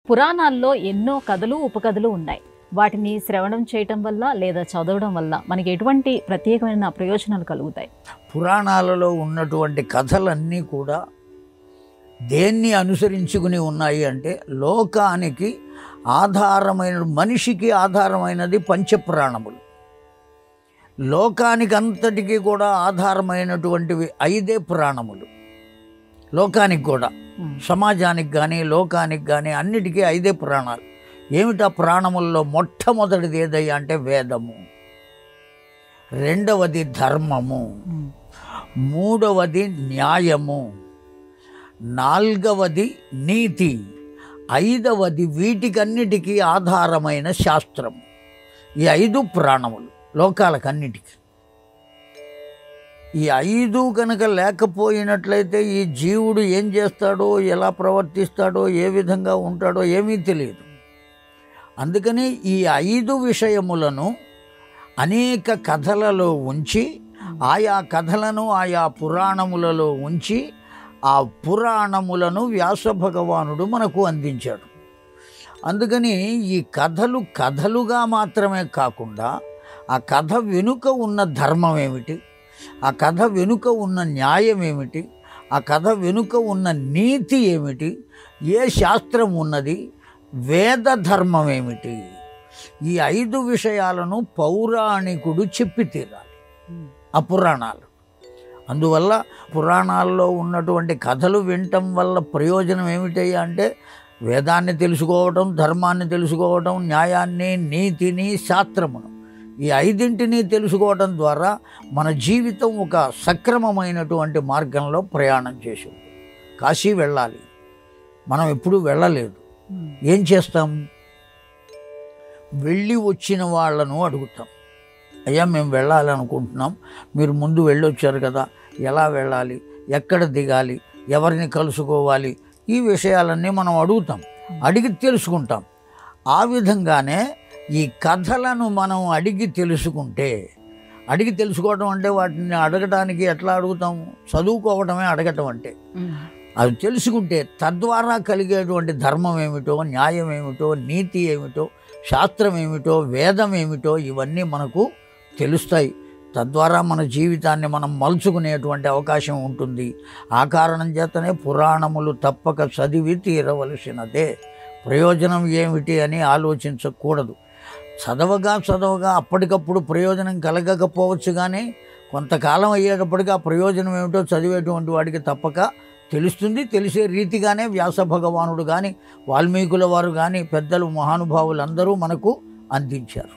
పురాణాల్లో ఎన్నో కథలు, ఉపకథలు ఉన్నాయి. వాటిని శ్రవణం చేయటం వల్ల లేదా చదవడం వల్ల మనకి ఎటువంటి ప్రత్యేకమైన ప్రయోజనాలు కలుగుతాయి? పురాణాలలో ఉన్నటువంటి కథలన్నీ కూడా దేన్ని అనుసరించుకుని ఉన్నాయి అంటే, లోకానికి ఆధారమైన, మనిషికి ఆధారమైనది పంచపురాణములు. లోకానికి అంతటికీ కూడా ఆధారమైనటువంటివి 5 పురాణములు. లోకానికి కూడా, సమాజానికి కానీ లోకానికి కానీ అన్నిటికీ 5 పురాణాలు. ఏమిటా పురాణముల్లో? మొట్టమొదటిది ఏదయ్యా అంటే వేదము, రెండవది ధర్మము, మూడవది న్యాయము, నాలుగవది నీతి, ఐదవది వీటికన్నిటికీ ఆధారమైన శాస్త్రము. ఈ 5 పురాణములు లోకాలకన్నిటికీ. ఈ 5 కనుక లేకపోయినట్లయితే ఈ జీవుడు ఏం చేస్తాడో, ఎలా ప్రవర్తిస్తాడో, ఏ విధంగా ఉంటాడో ఏమీ తెలియదు. అందుకని ఈ 5 విషయములను అనేక కథలలో ఉంచి, ఆయా కథలను ఆయా పురాణములలో ఉంచి, ఆ పురాణములను వ్యాస భగవానుడు మనకు అందించాడు. అందుకని ఈ కథలు కథలుగా మాత్రమే కాకుండా, ఆ కథ వెనుక ఉన్న ధర్మం ఏమిటి, ఆ కథ వెనుక ఉన్న న్యాయం ఏమిటి, ఆ కథ వెనుక ఉన్న నీతి ఏమిటి, ఏ శాస్త్రం ఉన్నది, వేద ధర్మం ఏమిటి, ఈ 5 విషయాలను పౌరాణికుడు చెప్పి తీరాలి, ఆ పురాణాలు. అందువల్ల పురాణాల్లో ఉన్నటువంటి కథలు వినటం వల్ల ప్రయోజనం ఏమిటయ్యా అంటే, వేదాన్ని తెలుసుకోవటం, ధర్మాన్ని తెలుసుకోవటం, న్యాయాన్ని, నీతిని, శాస్త్రమును, ఈ 5ంటిని తెలుసుకోవటం ద్వారా మన జీవితం ఒక సక్రమమైనటువంటి మార్గంలో ప్రయాణం చేసి. కాశీ వెళ్ళాలి, మనం ఎప్పుడూ వెళ్ళలేదు. ఏం చేస్తాం? వెళ్ళి వచ్చిన వాళ్ళను అడుగుతాం, అయ్యా మేము వెళ్ళాలనుకుంటున్నాం, మీరు ముందు వెళ్ళొచ్చారు కదా, ఎలా వెళ్ళాలి, ఎక్కడ దిగాలి, ఎవరిని కలుసుకోవాలి, ఈ విషయాలన్నీ మనం అడుగుతాం, అడిగి తెలుసుకుంటాం. ఆ విధంగానే ఈ కథలను మనం అడిగి తెలుసుకుంటే, అడిగి తెలుసుకోవడం అంటే వాటిని అడగటానికి ఎట్లా అడుగుతాము? చదువుకోవడమే అడగటం అంటే. అది తెలుసుకుంటే తద్వారా కలిగేటువంటి ధర్మం ఏమిటో, న్యాయం ఏమిటో, నీతి ఏమిటో, శాస్త్రం ఏమిటో, వేదం ఏమిటో ఇవన్నీ మనకు తెలుస్తాయి. తద్వారా మన జీవితాన్ని మనం మలుచుకునేటువంటి అవకాశం ఉంటుంది. ఆ కారణం చేతనే పురాణములు తప్పక చదివి తీరవలసినదే. ప్రయోజనం ఏమిటి అని ఆలోచించకూడదు. చదవగా అప్పటికప్పుడు ప్రయోజనం కలగకపోవచ్చు, కానీ కొంతకాలం అయ్యేటప్పటికి ఆ ప్రయోజనం ఏమిటో చదివేటువంటి వాడికి తప్పక తెలుస్తుంది. తెలిసే రీతిగానే వ్యాస భగవానుడు కానీ, వాల్మీకుల వారు కానీ, పెద్దలు మహానుభావులందరూ మనకు అందించారు.